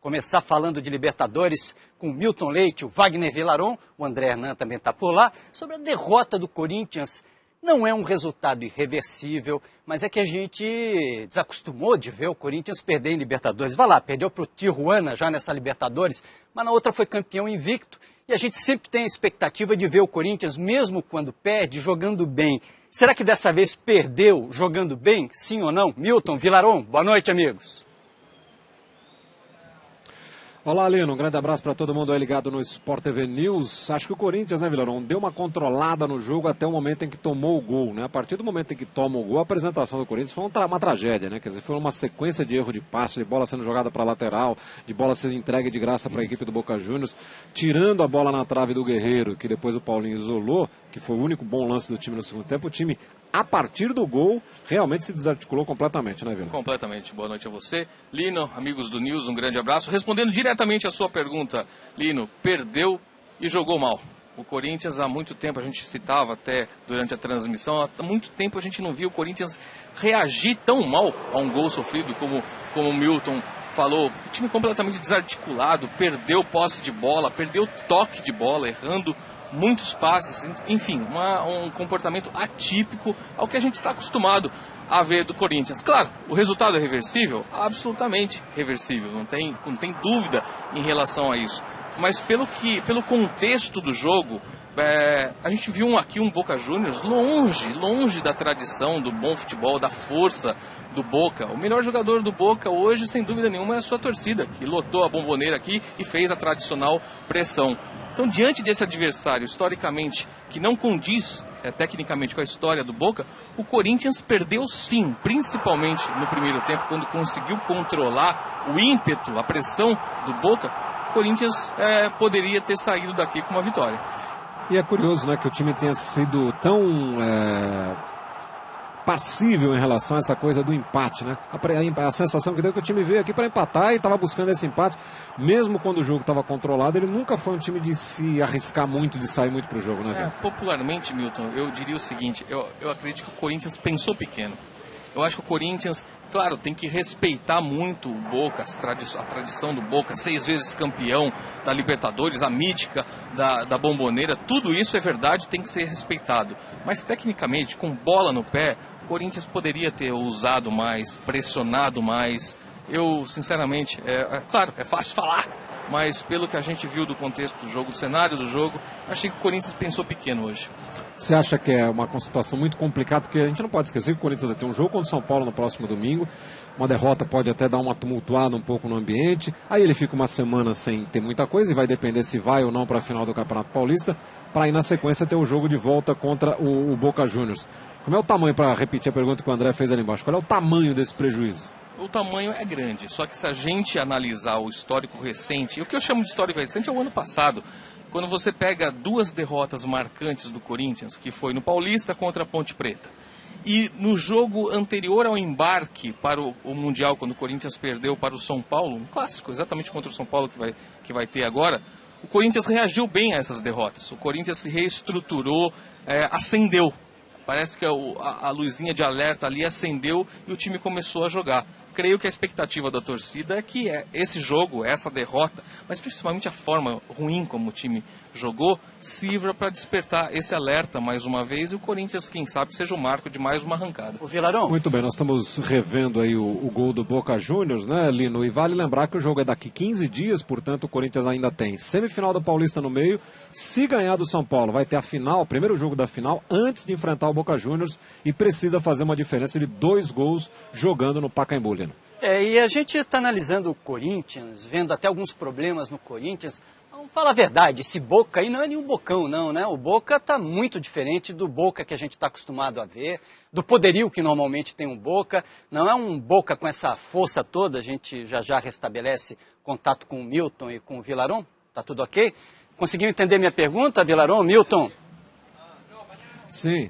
Começar falando de Libertadores com o Milton Leite, o Wagner Villaron, o André Hernan também está por lá, sobre a derrota do Corinthians. Não é um resultado irreversível, mas é que a gente desacostumou de ver o Corinthians perder em Libertadores. Vai lá, perdeu para o Tijuana já nessa Libertadores, mas na outra foi campeão invicto. E a gente sempre tem a expectativa de ver o Corinthians, mesmo quando perde, jogando bem. Será que dessa vez perdeu jogando bem? Sim ou não? Milton, Villaron, boa noite, amigos. Olá, Lino, um grande abraço para todo mundo aí ligado no Sport TV News. Acho que o Corinthians, né, Villaron, deu uma controlada no jogo até o momento em que tomou o gol, né? A partir do momento em que toma o gol, a apresentação do Corinthians foi uma tragédia, né? Quer dizer, foi uma sequência de erro de passe, de bola sendo jogada para a lateral, de bola sendo entregue de graça para a equipe do Boca Juniors, tirando a bola na trave do Guerreiro, que depois o Paulinho isolou, que foi o único bom lance do time no segundo tempo. O time, a partir do gol, realmente se desarticulou completamente, né, Vila? Completamente. Boa noite a você. Lino, amigos do News, um grande abraço. Respondendo diretamente a sua pergunta, Lino, perdeu e jogou mal. O Corinthians, há muito tempo, a gente citava até durante a transmissão, há muito tempo a gente não viu o Corinthians reagir tão mal a um gol sofrido como o Milton falou. O time completamente desarticulado, perdeu posse de bola, perdeu toque de bola, errando muitos passes, enfim, um comportamento atípico ao que a gente está acostumado a ver do Corinthians. Claro, o resultado é reversível? Absolutamente reversível, não tem dúvida em relação a isso. Mas pelo contexto do jogo, a gente viu aqui um Boca Juniors longe da tradição do bom futebol, da força do Boca. O melhor jogador do Boca hoje, sem dúvida nenhuma, é a sua torcida, que lotou a Bomboneira aqui e fez a tradicional pressão. Então, diante desse adversário, historicamente, que não condiz tecnicamente com a história do Boca, o Corinthians perdeu sim, principalmente no primeiro tempo, quando conseguiu controlar o ímpeto, a pressão do Boca. O Corinthians poderia ter saído daqui com uma vitória. E é curioso, né, que o time tenha sido tão passível em relação a essa coisa do empate, né? A sensação que deu que o time veio aqui para empatar e estava buscando esse empate, mesmo quando o jogo estava controlado. Ele nunca foi um time de se arriscar muito, de sair muito para o jogo, né? Popularmente, Milton, eu diria o seguinte: eu acredito que o Corinthians pensou pequeno. Eu acho que o Corinthians, claro, tem que respeitar muito o Boca, a tradição do Boca, 6 vezes campeão da Libertadores, a mítica da Bomboneira, tudo isso é verdade, tem que ser respeitado. Mas tecnicamente, com bola no pé, o Corinthians poderia ter ousado mais, pressionado mais. Eu, sinceramente, claro, é fácil falar, mas pelo que a gente viu do contexto do jogo, do cenário do jogo, achei que o Corinthians pensou pequeno hoje. Você acha que é uma situação muito complicada, porque a gente não pode esquecer que o Corinthians vai ter um jogo contra o São Paulo no próximo domingo, uma derrota pode até dar uma tumultuada um pouco no ambiente, aí ele fica uma semana sem ter muita coisa e vai depender se vai ou não para a final do Campeonato Paulista, para aí na sequência ter o jogo de volta contra o Boca Juniors. Como é o tamanho, para repetir a pergunta que o André fez ali embaixo, qual é o tamanho desse prejuízo? O tamanho é grande, só que se a gente analisar o histórico recente, e o que eu chamo de histórico recente é o ano passado, quando você pega 2 derrotas marcantes do Corinthians, que foi no Paulista contra a Ponte Preta, e no jogo anterior ao embarque para o Mundial, quando o Corinthians perdeu para o São Paulo, um clássico, exatamente contra o São Paulo que vai ter agora, o Corinthians reagiu bem a essas derrotas. O Corinthians se reestruturou, acendeu. Parece que a luzinha de alerta ali acendeu e o time começou a jogar. Creio que a expectativa da torcida é que esse jogo, essa derrota, mas principalmente a forma ruim como o time jogou, sirva para despertar esse alerta mais uma vez e o Corinthians, quem sabe, seja o marco de mais uma arrancada. O Villaron. Muito bem, nós estamos revendo aí o gol do Boca Juniors, né, Lino? E vale lembrar que o jogo é daqui 15 dias, portanto o Corinthians ainda tem semifinal da Paulista no meio. Se ganhar do São Paulo, vai ter a final, o primeiro jogo da final, antes de enfrentar o Boca Juniors e precisa fazer uma diferença de 2 gols jogando no Pacaembu, Lino. E a gente está analisando o Corinthians, vendo até alguns problemas no Corinthians. Vamos falar a verdade, esse Boca aí não é nenhum Bocão não, né? O Boca está muito diferente do Boca que a gente está acostumado a ver, do poderio que normalmente tem um Boca. Não é um Boca com essa força toda, a gente já restabelece contato com o Milton e com o Villaron. Tá tudo ok? Conseguiu entender minha pergunta, Villaron, Milton? Sim.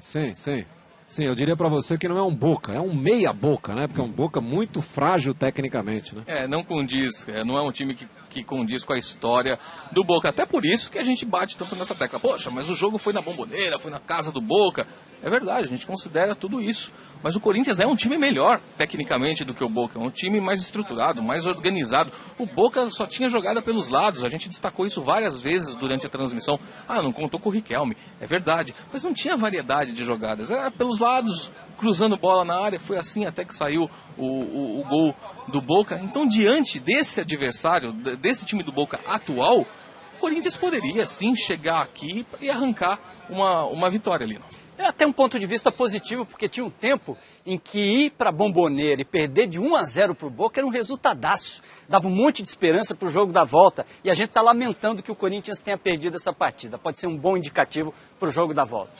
Sim, eu diria para você que não é um Boca, é um meia Boca, né? Porque é um Boca muito frágil tecnicamente, né? Não condiz, não é um time que condiz com a história do Boca. Até por isso que a gente bate tanto nessa tecla. Poxa, mas o jogo foi na Bomboneira, foi na casa do Boca. É verdade, a gente considera tudo isso. Mas o Corinthians é um time melhor, tecnicamente, do que o Boca. É um time mais estruturado, mais organizado. O Boca só tinha jogada pelos lados. A gente destacou isso várias vezes durante a transmissão. Ah, não contou com o Riquelme. É verdade. Mas não tinha variedade de jogadas. Era pelos lados, cruzando bola na área. Foi assim até que saiu o gol do Boca. Então, diante desse adversário, desse time do Boca atual, o Corinthians poderia, sim, chegar aqui e arrancar uma vitória, Lino. É até um ponto de vista positivo, porque tinha um tempo em que ir para a Bombonera e perder de 1-0 para o Boca era um resultadaço. Dava um monte de esperança para o jogo da volta. E a gente está lamentando que o Corinthians tenha perdido essa partida. Pode ser um bom indicativo para o jogo da volta.